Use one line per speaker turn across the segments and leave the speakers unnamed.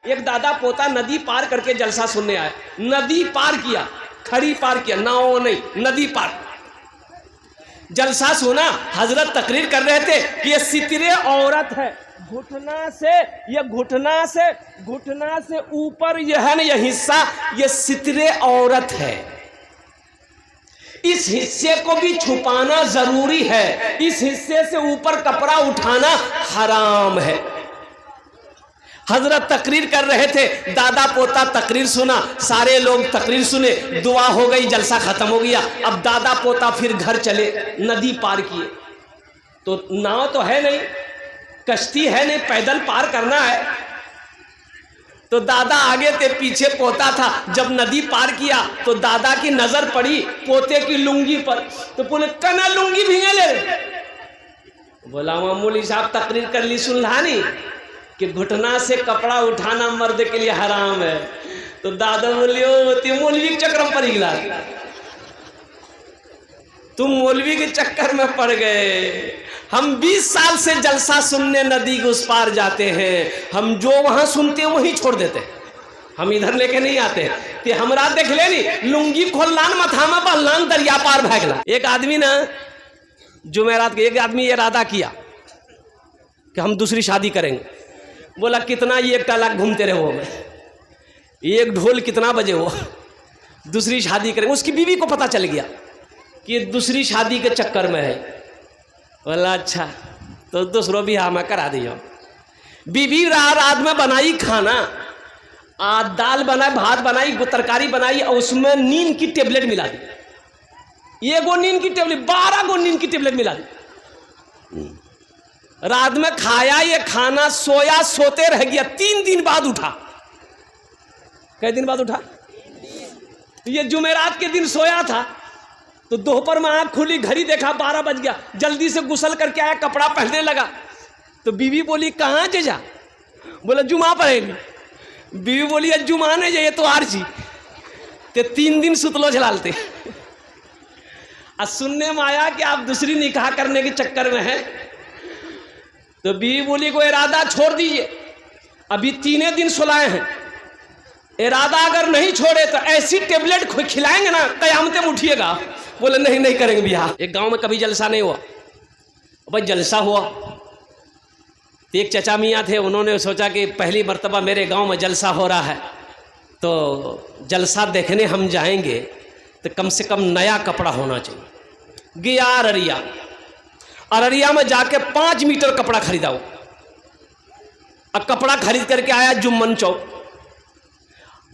एक दादा पोता नदी पार करके जलसा सुनने आए। नदी पार किया, खड़ी पार किया, नाव नहीं, नदी पार। जलसा सुना, हजरत तकरीर कर रहे थे कि ये सितरे औरत है, घुटना से, ये घुटना से ऊपर ये है ना, ये हिस्सा, ये सितरे औरत है। इस हिस्से को भी छुपाना जरूरी है, इस हिस्से से ऊपर कपड़ा उठाना हराम है। हजरत तकरीर कर रहे थे, दादा पोता तकरीर सुना, सारे लोग तकरीर सुने, दुआ हो गई, जलसा खत्म हो गया। अब दादा पोता फिर घर चले, नदी पार किए। तो नाव तो है नहीं, कश्ती है नहीं, पैदल पार करना है। तो दादा आगे थे, पीछे पोता था। जब नदी पार किया तो दादा की नजर पड़ी पोते की लुंगी पर, तो बोले कना लुंगी भीगे ले। बोला मौलवी साहब तकरीर कर ली, सुनला नहीं कि घुटना से कपड़ा उठाना मर्द के लिए हराम है। तो दादा बोलियो मौलवी के चक्कर में पड़ गया, तुम मौलवी के चक्कर में पड़ गए। हम 20 साल से जलसा सुनने नदी के उस पार जाते हैं, हम जो वहां सुनते हैं वही छोड़ देते हैं, हम इधर लेके नहीं आते। कि हमरा देख ले नी लुंगी खोललान मथामा बहलान दरिया पार भागला। एक आदमी ना जुमेरात के, एक आदमी ये इरादा किया कि हम दूसरी शादी करेंगे। बोला कितना, ये 1 लाख घूमते रहे वो में, एक ढोल कितना बजे हो, दूसरी शादी करेंगे। उसकी बीवी को पता चल गया कि दूसरी शादी के चक्कर में है। बोला अच्छा, तो दूसरों भी हम करा दिया। बीवी रात में बनाई खाना, दाल बनाई, भात बनाई, तरकारी बनाई, और उसमें नींद की टेबलेट मिला दी। 1 गो नींद की टेबलेट, 12 गो नींद की टेबलेट मिला दी। रात में खाया ये खाना, सोया, सोते रह गया। 3 दिन बाद उठा। कई दिन बाद उठा? ये जुमेरात के दिन सोया था, तो दोपहर में आँख खुली, घड़ी देखा 12 बज गया। जल्दी से गुसल करके आया, कपड़ा पहनने लगा। तो बीवी बोली कहाँ जा? बोला जुमा पढ़ेगी। बीवी बोली जुमा नहीं जाइए तो आर जी, ते 3 दिन सुतलो झलालते। और सुनने में आया कि आप दूसरी निकाह करने के चक्कर में हैं। तो बीवी बोली को इरादा छोड़ दीजिए, अभी 3 दिन सुलाए हैं, इरादा अगर नहीं छोड़े तो ऐसी टेबलेट खिलाएंगे ना कयामत में उठिएगा। बोले नहीं करेंगे बियाह। एक गांव में कभी जलसा नहीं हुआ, भाई जलसा हुआ। तो एक चचा मियाँ थे, उन्होंने सोचा कि पहली मर्तबा मेरे गांव में जलसा हो रहा है, तो जलसा देखने हम जाएंगे तो कम से कम नया कपड़ा होना चाहिए। गया अररिया में जाके 5 मीटर कपड़ा खरीदा वो। अब कपड़ा खरीद करके आया जुम्मन चौक।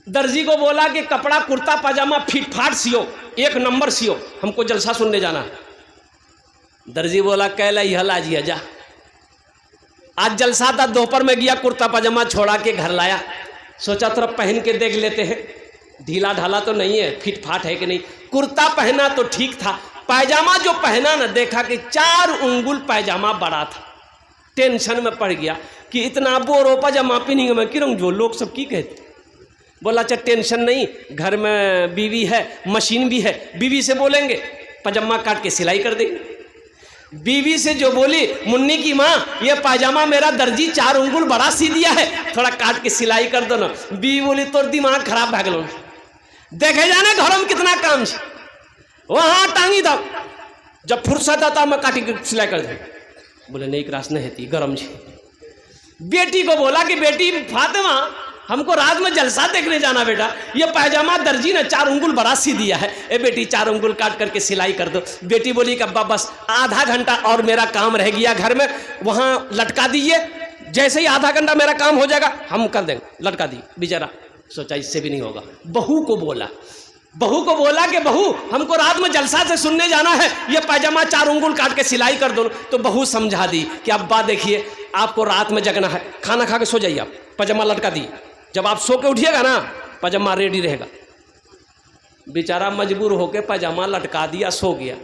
दर्जी को बोला कि कपड़ा कुर्ता पाजामा फिट फाट सियो, 1 नंबर सियो, हमको जलसा सुनने जाना है। दर्जी बोला कैला हल आज जा। आज जलसा था, दोपहर में गया, कुर्ता पाजामा छोड़ा के घर लाया। सोचा थोड़ा पहन के देख लेते हैं, ढीला ढाला तो नहीं है, फिट फाट है कि नहीं। कुर्ता पहना तो ठीक था, पायजामा जो पहना ना, देखा कि 4 उंगुल पायजामा बड़ा था। टेंशन में पड़ गया कि इतना बोरो पायजामा पहनेंगे मैं किरंग, जो लोग सब की कहते। बोला अच्छा टेंशन नहीं, घर में बीवी है, मशीन भी है, बीवी से बोलेंगे पायजामा काट के सिलाई कर देंगे। बीवी से जो बोली मुन्नी की माँ, ये पायजामा मेरा दर्जी 4 उंगुल बड़ा सी दिया है, थोड़ा काट के सिलाई कर दो ना। बीवी बोली तोर दिमाग खराब भाग लो, देखे जाने घर में कितना काम है, वहां टांगी दो, जब फुर्सत आता मैं काटी के सिलाई कर दूँ। बोले नहीं क्रास नहीं है, गरम जी। बेटी को बोला कि बेटी फातिमा, हमको रात में जलसा देखने जाना बेटा, ये पायजामा दर्जी ने 4 उंगुल बड़ा सी दिया है, ए बेटी 4 उंगुल काट करके सिलाई कर दो। बेटी बोली कि अब्बा बस आधा घंटा और मेरा काम रह गया घर में, वहां लटका दीजिए, जैसे ही आधा घंटा मेरा काम हो जाएगा हम कर देंगे, लटका दी। बेचारा सोचा इससे भी नहीं होगा। बहू को बोला कि बहू हमको रात में जलसा से सुनने जाना है, ये पायजामा 4 उंगुल काट के सिलाई कर दो। तो बहू समझा दी कि अब्बा देखिए आपको रात में जगना है, खाना खा के सो जाइए, आप पायजामा लटका दी, जब आप सो के उठिएगा ना पायजामा रेडी रहेगा। बेचारा मजबूर होके पायजामा लटका दिया, सो गया।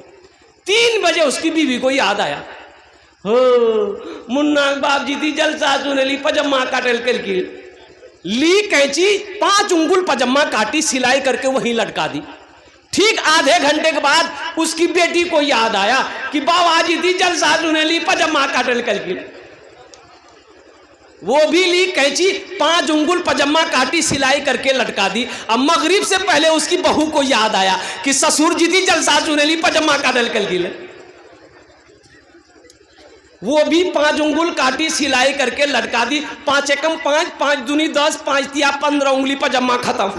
3 बजे उसकी बीवी को याद आया, हो मुन्ना बाप जी थी जलसा सुने ली, पायजामा काटल करके ली कैंची, 5 उंगुल पायजामा काटी, सिलाई करके वहीं लटका दी। ठीक आधे घंटे के बाद उसकी बेटी को याद आया कि बाबा जी थी जलसा सुने ली, पायजामा काटल करके। वो भी ली कैंची, 5 उंगुल पजामा काटी, सिलाई करके लटका दी। अब मगरिब से पहले उसकी बहू को याद आया कि ससुर जी थी जलसा चुनेली पजामा काटल कल की ले। वो भी 5 उंगुल काटी, सिलाई करके लटका दी। 5 एकम 5, 5 दूनी 10, 5 तिया 15 उंगली पजामा खत्म।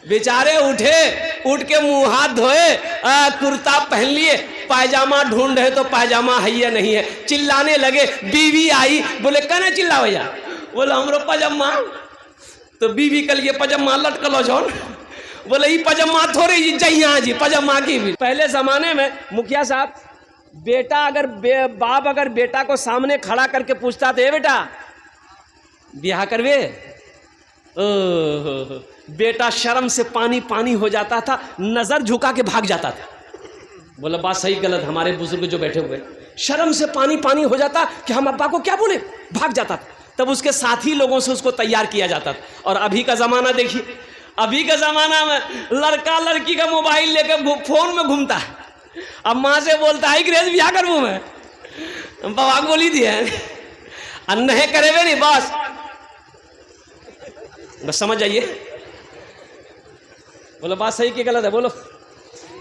बेचारे उठे, उठ के मुंह हाथ धोए, कुर्ता पहन लिए, पायजामा ढूंढ रहे तो पायजामा है या नहीं है। चिल्लाने लगे, बीवी आई, बोले कहने चिल्ला भैया, बोले हमरो पजामा। तो बीवी कल ये पजामा लटकलो जौन, बोले ये पजामा थोड़े जी जहिया जी पजामा की भी। पहले जमाने में मुखिया साहब, बेटा अगर बाप अगर बेटा को सामने खड़ा करके पूछता था, बेटा ब्याह करवे, बेटा शर्म से पानी पानी हो जाता था, नजर झुका के भाग जाता था। बोला बात सही गलत, हमारे बुजुर्ग जो बैठे हुए, शर्म से पानी पानी हो जाता कि हम अब्बा को क्या बोले, भाग जाता था। तब उसके साथी लोगों से उसको तैयार किया जाता था। और अभी का ज़माना देखिए, अभी का ज़माना में लड़का लड़की का मोबाइल लेकर फोन में घूमता है। अब माँ से बोलता है ग्रेज ब्याह करूँ मैं, बाबा बोली दिए अन्य करे हुए नहीं, बस समझ जाइए। बोलो बात सही कि गलत है, बोलो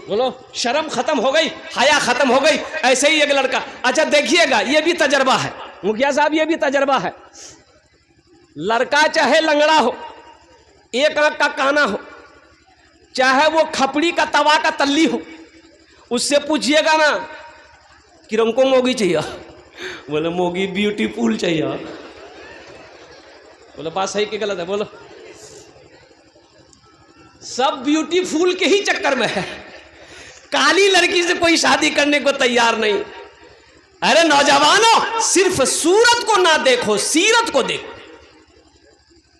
बोलो। शर्म खत्म हो गई, हया खत्म हो गई। ऐसे ही एक लड़का, अच्छा देखिएगा, ये भी तजर्बा है मुखिया साहब, ये भी तजर्बा है। लड़का चाहे लंगड़ा हो, एक आंख का काना हो, चाहे वो खपड़ी का तवा का तल्ली हो, उससे पूछिएगा ना कि हमको मोगी चाहिए, बोले मोगी ब्यूटीफुल चाहिए। बोलो बात सही कि गलत है, बोलो। सब ब्यूटीफुल के ही चक्कर में है, काली लड़की से कोई शादी करने को तैयार नहीं। अरे नौजवानों, सिर्फ सूरत को ना देखो, सीरत को देखो,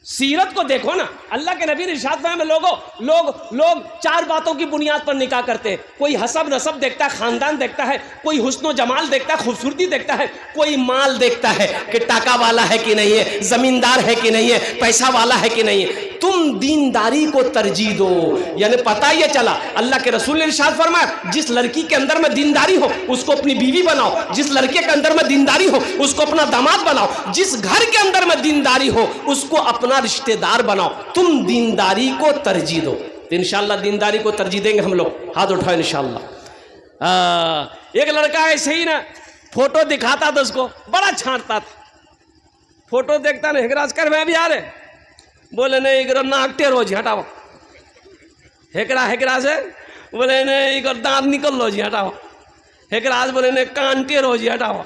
सीरत को देखो ना। अल्लाह के नबी ने इरशाद फरमाया, लोग 4 बातों की बुनियाद पर निकाह करते हैं। कोई हसब नसब देखता है, खानदान देखता है, कोई हुस्न जमाल देखता है, खूबसूरती देखता है, कोई माल देखता है कि टाका वाला है कि नहीं है, जमींदार है कि नहीं है, पैसा वाला है कि नहीं है। तुम दीनदारी को तरजीह दो। यानी पता ये चला, अल्लाह के रसूल ने इरशाद फरमाया, जिस लड़की के अंदर में दीनदारी हो उसको अपनी बीवी बनाओ, जिस लड़के के अंदर में दीनदारी हो उसको अपना दामाद बनाओ, जिस घर के अंदर में दीनदारी हो उसको अपना रिश्तेदार बनाओ। तुम दीनदारी को तरजीह दो। तो इंशाअल्लाह दीनदारी को तरजीह देंगे हम लोग, हाथ उठाओ इंशाअल्लाह। एक लड़का ऐसे ही ना फोटो दिखाता था, उसको बड़ा छांटता था। फोटो देखता ना, हेकराज कर मैं भी आ रहे, बोले नहीं इधर नाक टेढ़ो जी हटाओ, हेकरा से बोले नहीं इधर दांत निकल लो जी हटाओ, हेकराज बोले नहीं कान टेढ़ो जी हटाओ,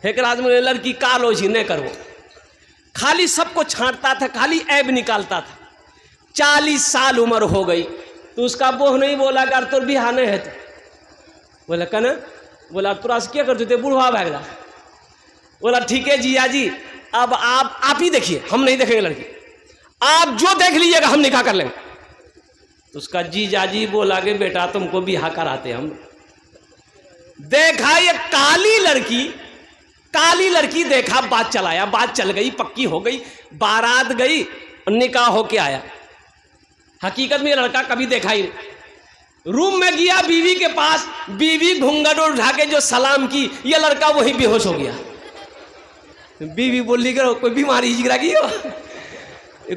हेकराज बोले लड़की कालो जी नहीं करो। खाली सबको छांटता था, खाली ऐब निकालता था। 40 साल उम्र हो गई तो उसका बोह नहीं बोला कर तो बिहाने है, तो बोला कना, बोला तुरा से क्या करते थे, बूढ़ा भागला। बोला ठीक है जिया जी, अब आप ही देखिए, हम नहीं देखेंगे लड़की, आप जो देख लीजिएगा हम निकाह कर लेंगे। तो उसका जीजाजी बोला कि बेटा तुमको बिहा कराते हम। देखा ये काली लड़की देखा, बात चलाया, बात चल गई, पक्की हो गई, बारात गई, निकाह होके आया। हकीकत में ये लड़का कभी देखा ही नहीं। रूम में गया बीवी के पास, बीवी घूंघट उठा के जो सलाम की, ये लड़का वही बेहोश हो गया। बीवी बोली करो कोई बीमारी हिजरा की हो,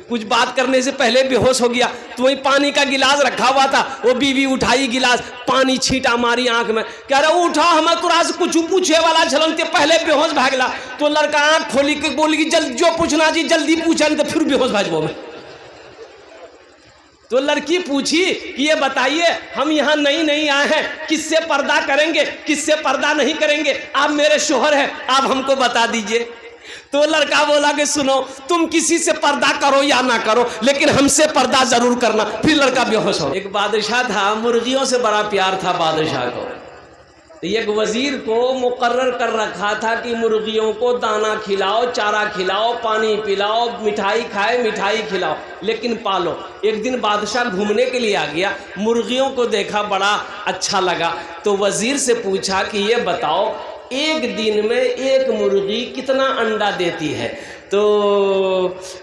कुछ बात करने से पहले बेहोश हो गया। तो वही पानी का गिलास रखा हुआ था, वो बीवी उठाई गिलास, पानी छींटा मारी आंख में, कह रहा उठा हम तुरा से कुछ पूछे वाला छलन ते पहले बेहोश भागला। तो लड़का आंख खोली के बोली कि जल्दी जो पूछना जी जल्दी पूछा, तो फिर बेहोश भाजबो में। तो लड़की पूछी कि ये बताइए हम यहाँ नहीं आए हैं, किससे पर्दा करेंगे किससे पर्दा नहीं करेंगे, आप मेरे शोहर हैं, आप हमको बता दीजिए। तो लड़का बोला कि सुनो, तुम किसी से पर्दा करो या ना करो, लेकिन हमसे पर्दा जरूर करना। फिर लड़का बेहोश हो। एक बादशाह था, मुर्गियों से बड़ा प्यार था बादशाह को। तो एक वजीर को मुकर्रर कर रखा था कि मुर्गियों को दाना खिलाओ, चारा खिलाओ, पानी पिलाओ, मिठाई खाए, मिठाई खिलाओ, लेकिन पालो। एक दिन बादशाह घूमने के लिए आ गया, मुर्गियों को देखा, बड़ा अच्छा लगा। तो वजीर से पूछा कि ये बताओ एक दिन में एक मुर्गी कितना अंडा देती है। तो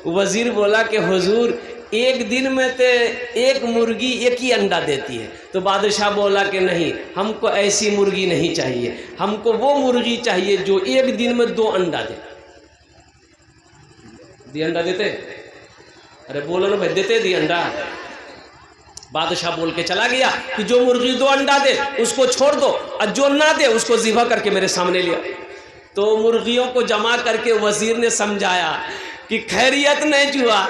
वजीर बोला कि हुजूर एक दिन में तो एक मुर्गी एक ही अंडा देती है। तो बादशाह बोला कि नहीं, हमको ऐसी मुर्गी नहीं चाहिए, हमको वो मुर्गी चाहिए जो एक दिन में 2 अंडा दे। दी अंडा देते? अरे बोलो ना भाई, देते दी अंडा? बादशाह बोल के चला गया कि जो मुर्गी 2 अंडा दे उसको छोड़ दो, और जो ना दे उसको ज़िबा करके मेरे सामने लिया। तो मुर्गियों को जमा करके वजीर ने समझाया कि खैरियत नहीं जुआ,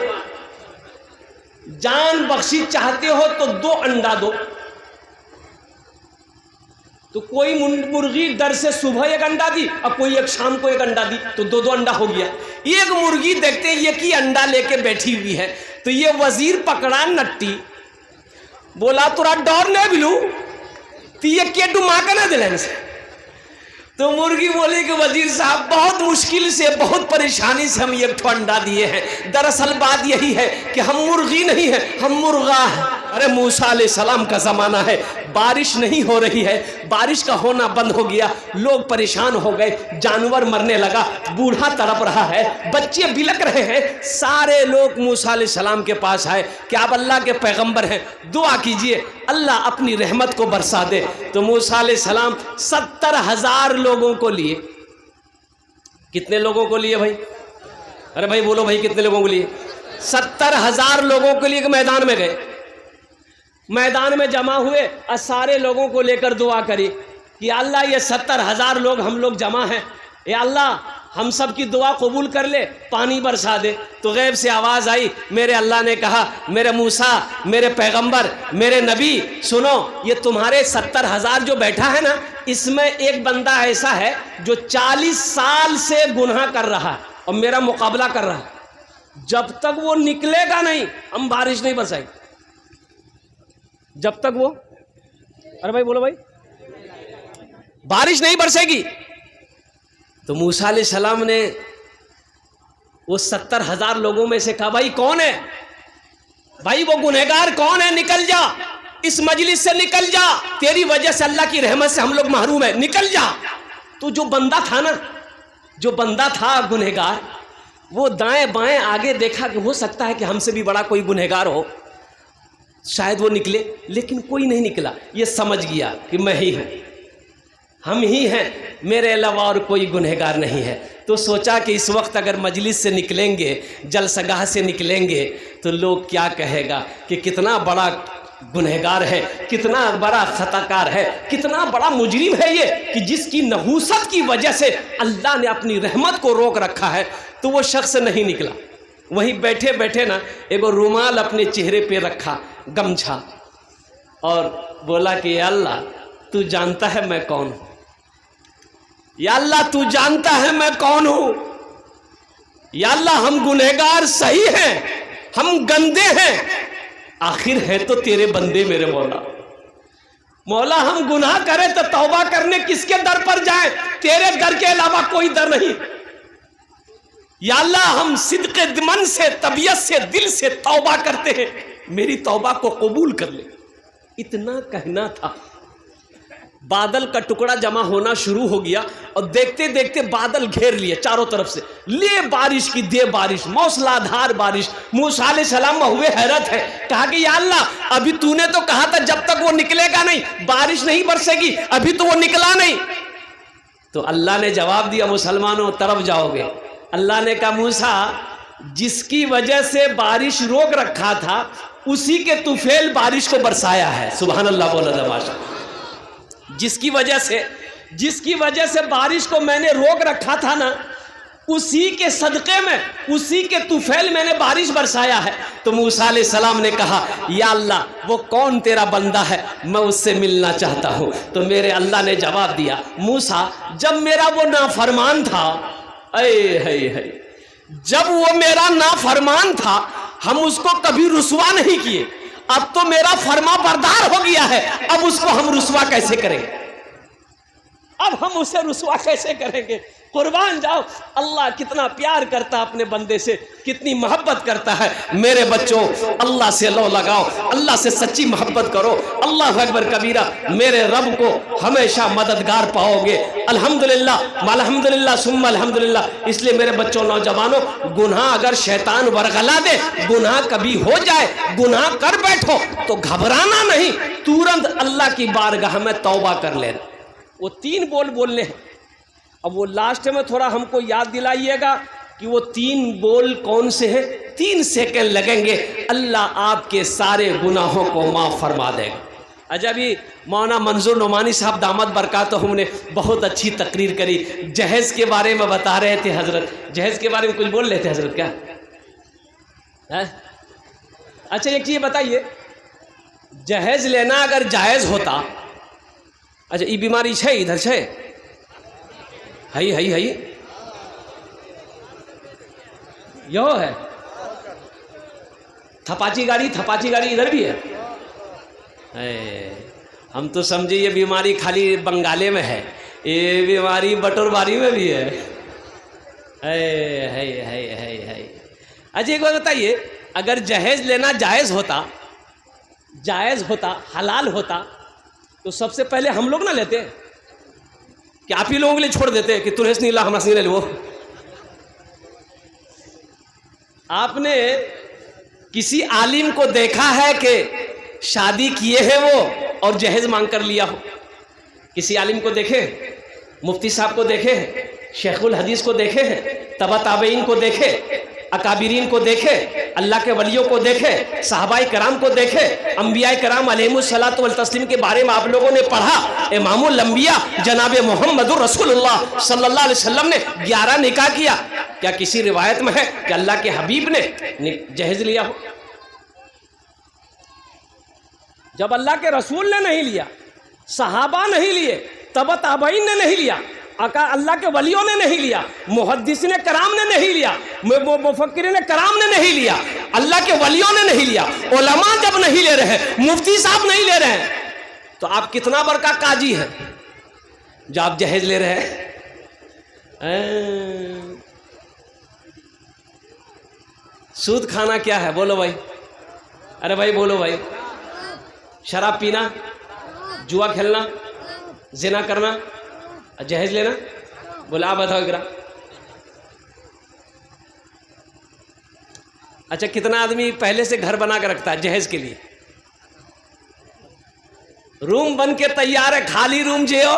जान बख्शी चाहते हो तो 2 अंडा दो। तो कोई मुर्गी डर से सुबह 1 अंडा दी और कोई एक शाम को 1 अंडा दी, तो 2-2 अंडा हो गया। एक मुर्गी देखते एक ही अंडा लेके बैठी हुई है, तो ये वजीर पकड़ा नट्टी, बोला तोरा डर नहीं बिलू तो ये के डुमा के ना दिलन से। तो मुर्गी बोली कि वजीर साहब बहुत मुश्किल से, बहुत परेशानी से हम 1 अंडा दिए हैं। दरअसल बात यही है कि हम मुर्गी नहीं है, हम मुर्गा है। अरे मूसा अलैहिस्सलाम का ज़माना है, बारिश नहीं हो रही है, बारिश का होना बंद हो गया, लोग परेशान हो गए, जानवर मरने लगा, बूढ़ा तड़प रहा है, बच्चे बिलक रहे हैं। सारे लोग मूसा अलैहिस्सलाम के पास आए कि आप अल्लाह के पैगंबर हैं, दुआ कीजिए अल्लाह अपनी रहमत को बरसा दे। तो मूसा अलैहिस्सलाम 70,000 लोगों को लिए। कितने लोगों को लिए भाई? अरे भाई बोलो भाई, कितने लोगों को लिए? 70,000 लोगों के लिए मैदान में गए। मैदान में जमा हुए और सारे लोगों को लेकर दुआ करी कि अल्लाह ये 70,000 लोग हम लोग जमा हैं, या अल्लाह हम सब की दुआ कबूल कर ले, पानी बरसा दे। तो गैब से आवाज़ आई, मेरे अल्लाह ने कहा, मेरे मूसा, मेरे पैगंबर, मेरे नबी, सुनो, ये तुम्हारे 70,000 जो बैठा है ना, इसमें एक बंदा ऐसा है जो 40 साल से गुनाह कर रहा है और मेरा मुकाबला कर रहा है। जब तक वो निकलेगा नहीं हम बारिश नहीं बरसाएंगे। जब तक वो, अरे भाई बोलो भाई, बारिश नहीं बरसेगी। तो मूसा अलैहिस्सलाम ने वो 70,000 लोगों में से कहा, भाई कौन है भाई, वो गुनहगार कौन है, निकल जा इस मजलिस से, निकल जा, तेरी वजह से अल्लाह की रहमत से हम लोग महरूम है, निकल जा। तो जो बंदा था ना, जो बंदा था गुनहगार, वो दाएं बाएं आगे देखा कि हो सकता है कि हमसे भी बड़ा कोई गुनहगार हो, शायद वो निकले, लेकिन कोई नहीं निकला। ये समझ गया कि मैं ही हूँ, हम ही हैं, मेरे अलावा और कोई गुनहगार नहीं है। तो सोचा कि इस वक्त अगर मजलिस से निकलेंगे, जलसगाह से निकलेंगे, तो लोग क्या कहेगा कि कितना बड़ा गुनहगार है, कितना बड़ा खताकार है, कितना बड़ा मुजरिम है ये, कि जिसकी नहूसत की वजह से अल्लाह ने अपनी रहमत को रोक रखा है। तो वो शख्स नहीं निकला, वहीं बैठे बैठे ना एगो रुमाल अपने चेहरे पे रखा, गमछा, और बोला कि या अल्लाह तू जानता है मैं कौन हूँ, या अल्लाह तू जानता है मैं कौन हूँ, या अल्लाह हम गुनहगार सही हैं, हम गंदे हैं, आखिर है तो तेरे बंदे मेरे मौला। मौला हम गुनाह करें तो तौबा करने किसके दर पर जाएं, तेरे दर के अलावा कोई दर नहीं। या अल्लाह हम सिद्क़े मन से, तबीयत से, दिल से तौबा करते हैं, मेरी तौबा को कबूल कर ले। इतना कहना था। बादल का टुकड़ा जमा होना शुरू हो गया और देखते देखते बादल घेर लिए चारों तरफ से, ले बारिश की दे बारिश, मौसलाधार बारिश। मूसा अलैहिस्सलाम हुए हैरत है, कहा कि या अल्लाह अभी तूने तो कहा था जब तक वो निकलेगा नहीं बारिश नहीं बरसेगी, अभी तो वो निकला नहीं। तो अल्लाह ने जवाब दिया, मुसलमानों तरफ जाओगे। अल्लाह ने कहा, मूसा जिसकी वजह से बारिश रोक रखा था उसी के तुफैल बारिश को बरसाया है। सुभान अल्लाह बोला दबाशा। जिसकी वजह से बारिश को मैंने रोक रखा था ना, उसी के सदक़े में, उसी के तुफैल मैंने बारिश बरसाया है। तो मूसा अलैहिस्सलाम ने कहा, या अल्लाह वो कौन तेरा बंदा है, मैं उससे मिलना चाहता हूँ। तो मेरे अल्लाह ने जवाब दिया, मूसा जब मेरा वो नाफरमान था, जब वो मेरा नाफरमान था हम उसको कभी रुसवा नहीं किए, अब तो मेरा फरमा बरदार हो गया है, अब उसको हम रुसवा कैसे करेंगे, अब हम उसे रुसवा कैसे करेंगे। कुर्बान जाओ। अल्लाह कितना प्यार करता है अपने बंदे से, कितनी मोहब्बत करता है। मेरे बच्चों, अल्लाह से लो लगाओ, अल्लाह से सच्ची मोहब्बत करो। अल्लाह अकबर कबीरा, मेरे रब को हमेशा मददगार पाओगे। अल्हम्दुलिल्लाह अल्हम्दुलिल्लाह सुम्मा अल्हम्दुलिल्लाह। इसलिए मेरे बच्चों, नौजवानों, गुनाह अगर शैतान वरगला दे, गुनाह कभी हो जाए, गुनाह कर बैठो तो घबराना नहीं, तुरंत अल्लाह की बारगाह में तौबा कर लेना। वो 3 बोल बोलने हैं। अब वो लास्ट में थोड़ा हमको याद दिलाइएगा कि वो 3 बोल कौन से हैं। 3 सेकंड लगेंगे, अल्लाह आपके सारे गुनाहों को माफ़ फरमा देगा। अच्छा, अभी मौलाना मंजूर नोमानी साहब दामद बरकातहू ने बहुत अच्छी तकरीर करी। जहेज़ के बारे में बता रहे थे हजरत। जहेज़ के बारे में कुछ बोल रहे थे हजरत, क्या है? अच्छा, एक चीज़ बताइए, जहेज़ लेना अगर जायज़ होता, अच्छा ये बीमारी है इधर है, हई यो है थपाची गाड़ी इधर भी है। हम तो समझे ये बीमारी खाली बंगाले में है, ये बीमारी बटोरबारी में भी है। अच्छा एक बात बताइए, अगर जहेज लेना जायज़ होता, हलाल होता, तो सबसे पहले हम लोग ना लेते कि आप ही लोगों के लिए छोड़ देते कि तुरंत नहीं ला, हमारा से ले लो। आपने किसी आलिम को देखा है कि शादी किए हैं वो और जहेज मांग कर लिया हो? किसी आलिम को देखे? मुफ्ती साहब को देखे हैं, शेखुल हदीस को देखे हैं, तबा ताबईन को देखे, अकाबिरीन को देखे, अल्लाह के वलियों को देखे, सहाबाए कराम को देखे, अंबियाए कराम अलैहिमुस्सलातु वल तस्लीम के बारे में आप लोगों ने पढ़ा। इमामुल अंबिया जनाब मोहम्मदुर रसूलुल्लाह सल्लल्लाहु अलैहि वसल्लम ने 11 निकाह किया। क्या किसी रिवायत में है कि अल्लाह के हबीब ने जहेज लिया हो? जब अल्लाह के रसूल ने नहीं लिया, सहाबा नहीं लिए, तबा ताबईन ने नहीं लिया, अल्लाह के वलियों ने नहीं लिया, मुहद्दिसीन कराम ने नहीं लिया, मुफक्किरीन कराम ने नहीं लिया, अल्लाह के वलियों ने नहीं लिया, उलमा जब नहीं ले रहे, मुफ्ती साहब नहीं ले रहे हैं, तो आप कितना बड़का काजी है जो आप जहेज ले रहे हैं? सूद खाना क्या है? बोलो भाई, अरे भाई बोलो भाई। शराब पीना, जुआ खेलना, जिना करना, जहेज लेना, बोला आप बताओ इकरा। अच्छा, कितना आदमी पहले से घर बना कर रखता है जहेज के लिए? रूम बन के तैयार है, खाली रूम जे हो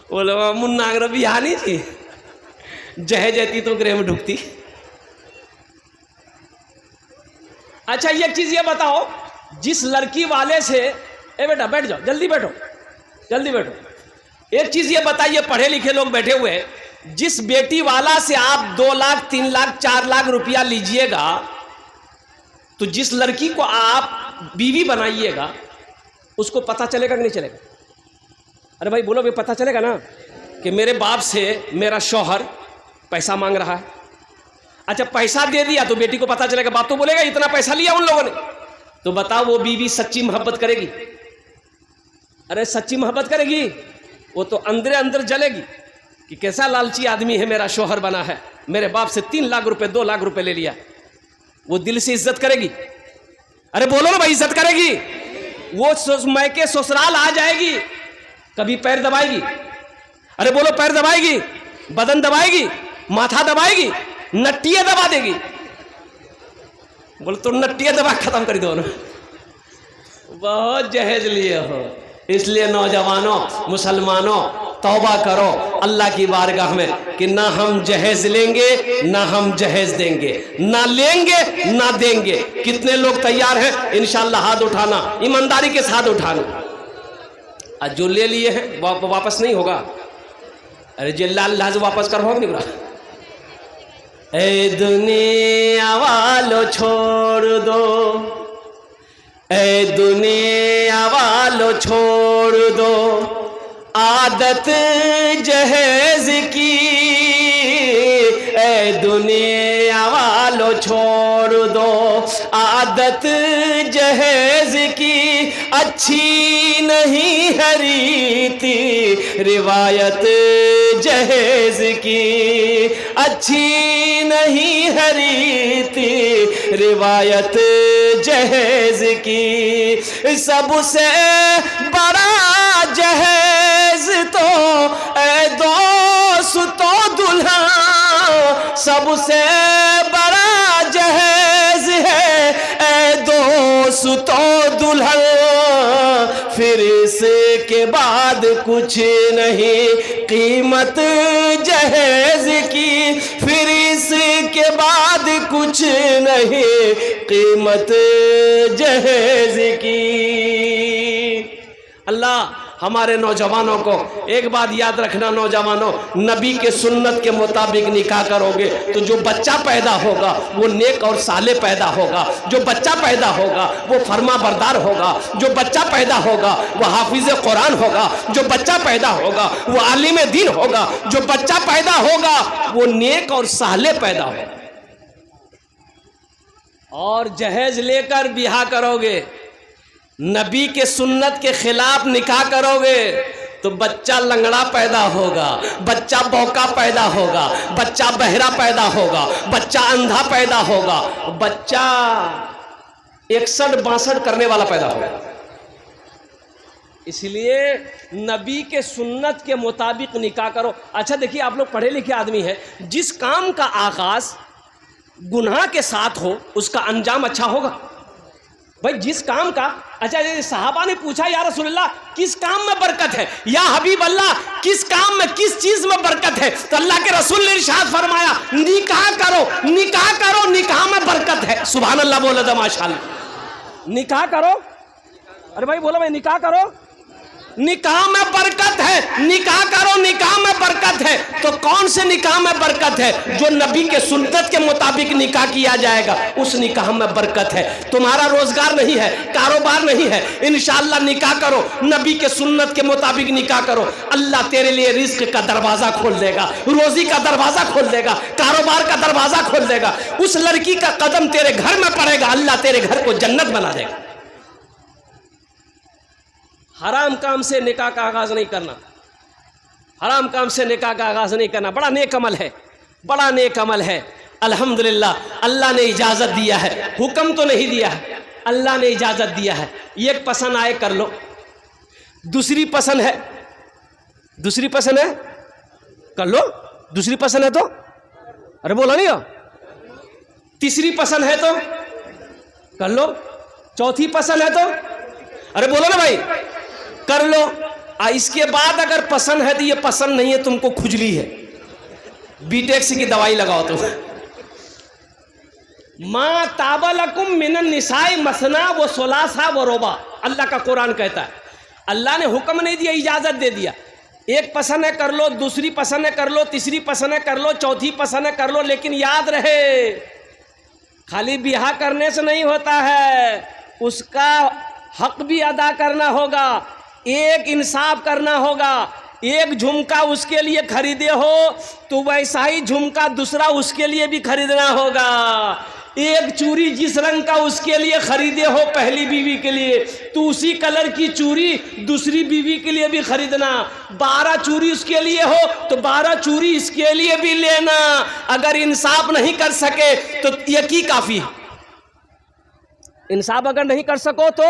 बोलो मुन्ना अगर बिहानी थी जहेज आती तो गृह में ढुकती। अच्छा, एक चीज ये बताओ, जिस लड़की वाले से, ए बेटा बैठ जाओ, जल्दी बैठो, जल्दी बैठो। एक चीज ये बताइए, पढ़े लिखे लोग बैठे हुए, जिस बेटी वाला से आप 2 लाख 3 लाख 4 लाख रुपया लीजिएगा, तो जिस लड़की को आप बीवी बनाइएगा उसको पता चलेगा कि नहीं चलेगा? अरे भाई बोलो, भाई पता चलेगा ना कि मेरे बाप से मेरा शौहर पैसा मांग रहा है। अच्छा, पैसा दे दिया तो बेटी को पता चलेगा, बाप तो बोलेगा इतना पैसा लिया उन लोगों ने। तो बताओ वो बीवी सच्ची मोहब्बत करेगी? अरे सच्ची मोहब्बत करेगी? वो तो अंदर अंदर जलेगी कि कैसा लालची आदमी है, मेरा शौहर बना है, मेरे बाप से 3 लाख रुपए 2 लाख रुपए ले लिया। वो दिल से इज्जत करेगी? अरे बोलो ना भाई, इज्जत करेगी? वो मैके ससुराल आ जाएगी, कभी पैर दबाएगी? अरे बोलो, पैर दबाएगी, बदन दबाएगी, माथा दबाएगी, नट्टियां दबा देगी? बोलो तो नट्टियां दबा खत्म कर दो ना। बहुत जहेज लिए हो। इसलिए नौजवानों, मुसलमानों, तौबा करो अल्लाह की बारगाह में कि ना हम जहेज लेंगे ना हम जहेज देंगे, ना लेंगे ना देंगे। कितने लोग तैयार हैं इंशाअल्लाह? हाथ उठाना, ईमानदारी के साथ उठाना। आज जो ले लिए हैं वापस नहीं होगा। अरे जिल्ला से वापस कर होगा नहीं बुरा। ए दुनिया वालों छोड़ दो, ए दुनिया वालों छोड़ दो आदत जहेज की, ए दुनिया वालों छोड़ दो आदत जहेज की अच्छी नहीं है रीति, रिवायत जहेज की अच्छी नहीं है रीति, रिवायत जहेज की। सबसे बड़ा जहेज तो ए दोस्तों दुल्हा, सबसे बड़ा जहेज है ए दोस्तों दुल्हन, फिर इसके बाद कुछ नहीं कीमत जहेज की, फिर इसके बाद कुछ नहीं कीमत जहेज की। अल्लाह हमारे नौजवानों को एक बात याद रखना, नौजवानों, नबी के सुन्नत के मुताबिक निकाह करोगे तो जो बच्चा पैदा होगा वो नेक और साले पैदा होगा, जो बच्चा पैदा होगा वो फर्मा बरदार होगा, जो बच्चा पैदा होगा वो हाफिज कुरान होगा, जो बच्चा पैदा होगा वो आलिम दीन होगा, जो बच्चा पैदा होगा वो नेक और साले पैदा होगा। और जहेज लेकर बिहा करोगे, नबी के सुन्नत के खिलाफ निकाह करोगे तो बच्चा लंगड़ा पैदा होगा, बच्चा बौका पैदा होगा, बच्चा बहरा पैदा होगा, बच्चा अंधा पैदा होगा, बच्चा 61-62 करने वाला पैदा होगा। इसलिए नबी के सुन्नत के मुताबिक निकाह करो। अच्छा देखिए, आप लोग पढ़े लिखे आदमी है, जिस काम का आगाज गुनाह के साथ हो उसका अंजाम अच्छा होगा। भाई जिस काम का, अच्छा सहाबा ने पूछा या रसूलल्लाह किस काम में बरकत है, या हबीब अल्लाह किस काम में, किस चीज में बरकत है, तो अल्लाह के रसूल ने इरशाद फरमाया निकाह करो, निकाह करो, निकाह में बरकत है। सुभान अल्लाह बोला था माशाअल्लाह। निकाह करो, अरे भाई बोलो भाई निकाह करो, निकाह में बरकत है, निकाह करो, निकाह में बरकत है। तो कौन से निकाह में बरकत है? जो नबी के सुन्नत के मुताबिक निकाह किया जाएगा उस निकाह में बरकत है। तुम्हारा रोजगार नहीं है, कारोबार नहीं है, इंशाअल्लाह निकाह करो, नबी के सुन्नत के मुताबिक निकाह करो, अल्लाह तेरे लिए रिस्क का दरवाजा खोल देगा, रोजी का दरवाजा खोल देगा, कारोबार का दरवाजा खोल देगा। उस लड़की का कदम तेरे घर में पड़ेगा, अल्लाह तेरे घर को जन्नत बना देगा। हराम काम से निकाह का आगाज नहीं करना, हराम काम से निकाह का आगाज नहीं करना। बड़ा नेक अमल है, बड़ा नेक अमल है। अल्हम्दुलिल्लाह अल्लाह ने इजाज़त दिया है, हुक्म तो नहीं दिया है, अल्लाह ने इजाज़त दिया है। एक पसंद आए कर लो, दूसरी पसंद है, दूसरी पसंद है कर लो, दूसरी पसंद है तो, अरे बोला नहीं हो, तीसरी पसंद है तो कर लो, चौथी पसंद है तो, अरे बोलो ना भाई कर लो। इसके बाद अगर पसंद है तो ये पसंद नहीं है, तुमको खुजली है, बीटेक्स की दवाई लगाओ तुम। माँ ताबलकुम मिनन निसाई मसना वो सोलासा वो रोबा, अल्लाह का कुरान कहता है। अल्लाह ने हुक्म नहीं दिया, इजाजत दे दिया। एक पसंद है कर लो, दूसरी पसंद है कर लो, तीसरी पसंद है कर लो, चौथी पसंद है कर लो, लेकिन याद रहे खाली बिहा करने से नहीं होता है, उसका हक भी अदा करना होगा, एक इंसाफ करना होगा। एक झुमका उसके लिए खरीदे हो तो वैसा ही झुमका दूसरा उसके लिए भी खरीदना होगा। एक चूड़ी जिस रंग का उसके लिए खरीदे हो पहली बीवी के लिए, तो उसी कलर की चूड़ी दूसरी बीवी के लिए भी खरीदना। 12 चूड़ी उसके लिए हो तो 12 चूड़ी इसके लिए भी लेना। अगर इंसाफ नहीं कर सके तो यकी काफी है। इंसाफ अगर नहीं कर सको तो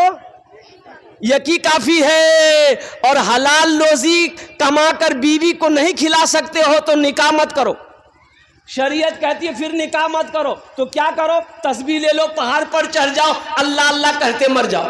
यकी काफी है। और हलाल रोजी कमाकर बीवी को नहीं खिला सकते हो तो निकाह मत करो। शरीयत कहती है फिर निकाह मत करो, तो क्या करो, तस्बीह ले लो, पहाड़ पर चढ़ जाओ, अल्लाह अल्लाह कहते मर जाओ।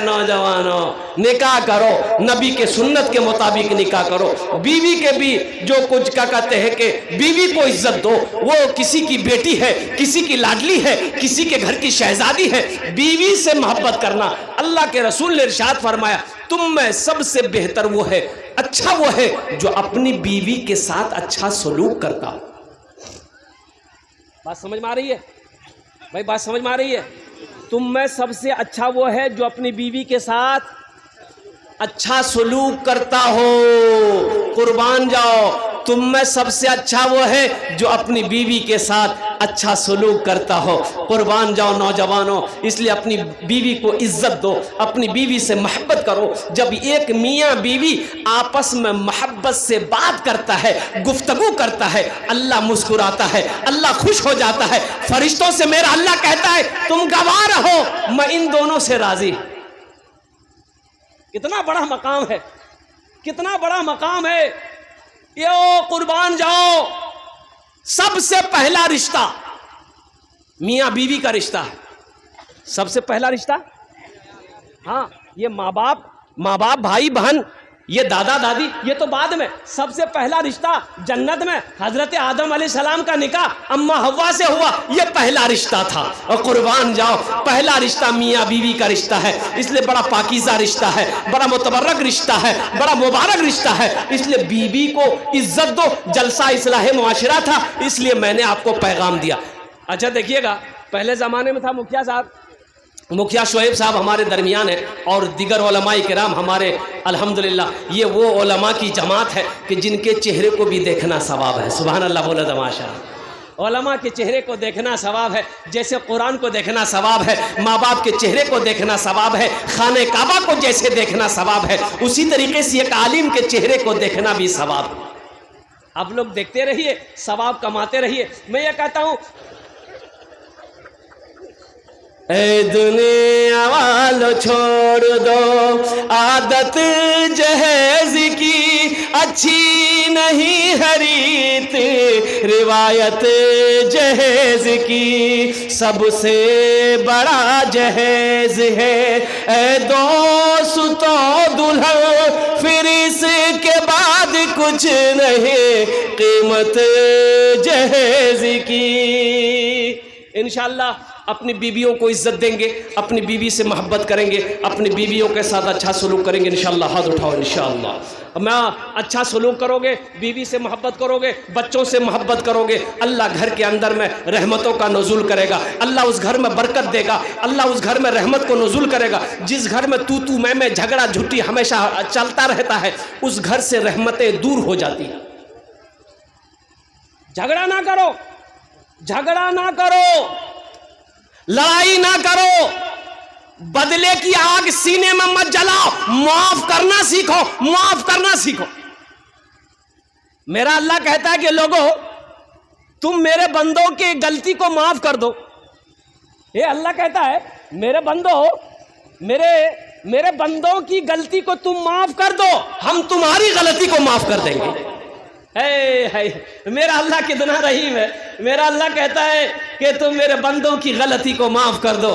नौजवानों निकाह करो, नबी के सुन्नत के मुताबिक निकाह करो। बीवी के भी जो कुछ का कहते हैं कि बीवी को इज्जत दो, वो किसी की बेटी है, किसी की लाडली है, किसी के घर की शहजादी है। बीवी से मोहब्बत करना, अल्लाह के रसूल ने इरशाद फरमाया तुम में सबसे बेहतर वो है, अच्छा वो है जो अपनी बीवी के साथ अच्छा सलूक करता हो। बात समझ में आ रही है भाई? बात समझ में आ रही है? तुम में सबसे अच्छा वो है जो अपनी बीवी के साथ अच्छा सलूक करता हो। कुर्बान जाओ, तुम में सबसे अच्छा वो है जो अपनी बीवी के साथ अच्छा सलूक करता हो। कुर्बान जाओ नौजवानों, इसलिए अपनी बीवी को इज्जत दो, अपनी बीवी से मोहब्बत करो। जब एक मियाँ बीवी आपस में मोहब्बत से बात करता है, गुफ्तगू करता है, अल्लाह मुस्कुराता है, अल्लाह खुश हो जाता है। फरिश्तों से मेरा अल्लाह कहता है तुम गवाह रहो, मैं इन दोनों से राजी। कितना बड़ा मकाम है, कितना बड़ा मकाम है ये। कुर्बान जाओ, सबसे पहला रिश्ता मियाँ बीवी का रिश्ता है, सबसे पहला रिश्ता। हाँ, ये माँ बाप भाई बहन, ये दादा दादी, ये तो बाद में। सबसे पहला रिश्ता जन्नत में हजरत आदम अलैहिस्सलाम का निकाह अम्मा हव्वा से हुआ, ये पहला रिश्ता था। और कुर्बान जाओ, पहला रिश्ता मियाँ बीवी का रिश्ता है, इसलिए बड़ा पाकीज़ा रिश्ता है, बड़ा मुतबर्रक रिश्ता है, बड़ा मुबारक रिश्ता है। इसलिए बीवी को इज्जत दो, जलसा इस्लाह मुआशरा था, इसलिए मैंने आपको पैगाम दिया। अच्छा देखिएगा, पहले ज़माने में था मुखिया शोएब साहब हमारे दरमियान है, और दिगर उलमाए किराम हमारे, अल्हम्दुलिल्लाह ये वो उलमा की जमात है कि जिनके चेहरे को भी देखना सवाब है। सुभान अल्लाह बोला तमाशा। उलमा के चेहरे को देखना सवाब है, जैसे कुरान को देखना सवाब है, माँ बाप के चेहरे को देखना सवाब है, खाने काबा को जैसे देखना सवाब है, उसी तरीके से एक आलिम के चेहरे को देखना भी सवाब है। आप लोग देखते रहिए, सवाब कमाते रहिए। मैं ये कहता हूँ, ए दुनिया वालों छोड़ दो आदत जहेज की, अच्छी नहीं हरीत रिवायत जहेज की, सबसे बड़ा जहेज है ए दोस्तों दुल्हन, फिर इसके बाद कुछ नहीं कीमत जहेज की। इंशाअल्लाह अपनी बीवियों को इज्जत देंगे, अपनी बीवी से मोहब्बत करेंगे, अपनी बीवियों के साथ अच्छा सलूक करेंगे इंशाअल्लाह। हाथ उठाओ इंशाअल्लाह। मैं अच्छा सलूक करोगे, बीवी से मोहब्बत करोगे, बच्चों से मोहब्बत करोगे, अल्लाह घर के अंदर में रहमतों का नुज़ूल करेगा, अल्लाह उस घर में बरकत देगा, अल्लाह उस घर में रहमत को नुज़ूल करेगा। जिस घर में तू मैं झगड़ा झुट्टी हमेशा चलता रहता है, उस घर से रहमतें दूर हो जाती हैं। झगड़ा ना करो, झगड़ा ना करो, लड़ाई ना करो, बदले की आग सीने में मत जलाओ, माफ करना सीखो, माफ करना सीखो। मेरा अल्लाह कहता है कि लोगों तुम मेरे बंदों की गलती को माफ कर दो। ये अल्लाह कहता है मेरे बंदों की गलती को तुम माफ कर दो, हम तुम्हारी गलती को माफ कर देंगे। मेरा अल्लाह कितना रहीम है। मेरा अल्लाह कहता है कि तुम मेरे बंदों की गलती को माफ कर दो,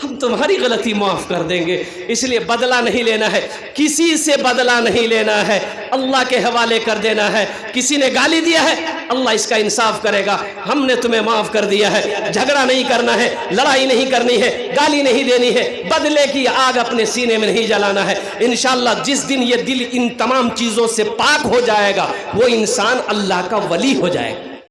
हम तुम्हारी गलती माफ कर देंगे। इसलिए बदला नहीं लेना है, किसी से बदला नहीं लेना है, अल्लाह के हवाले कर देना है। किसी ने गाली दिया है, अल्लाह इसका इंसाफ करेगा, हमने तुम्हें माफ कर दिया है। झगड़ा नहीं करना है, लड़ाई नहीं करनी है, गाली नहीं देनी है, बदले की आग अपने सीने में नहीं जलाना है। इंशाअल्लाह जिस दिन ये दिल इन तमाम चीज़ों से पाक हो जाएगा, वो इंसान अल्लाह का वली हो जाएगा।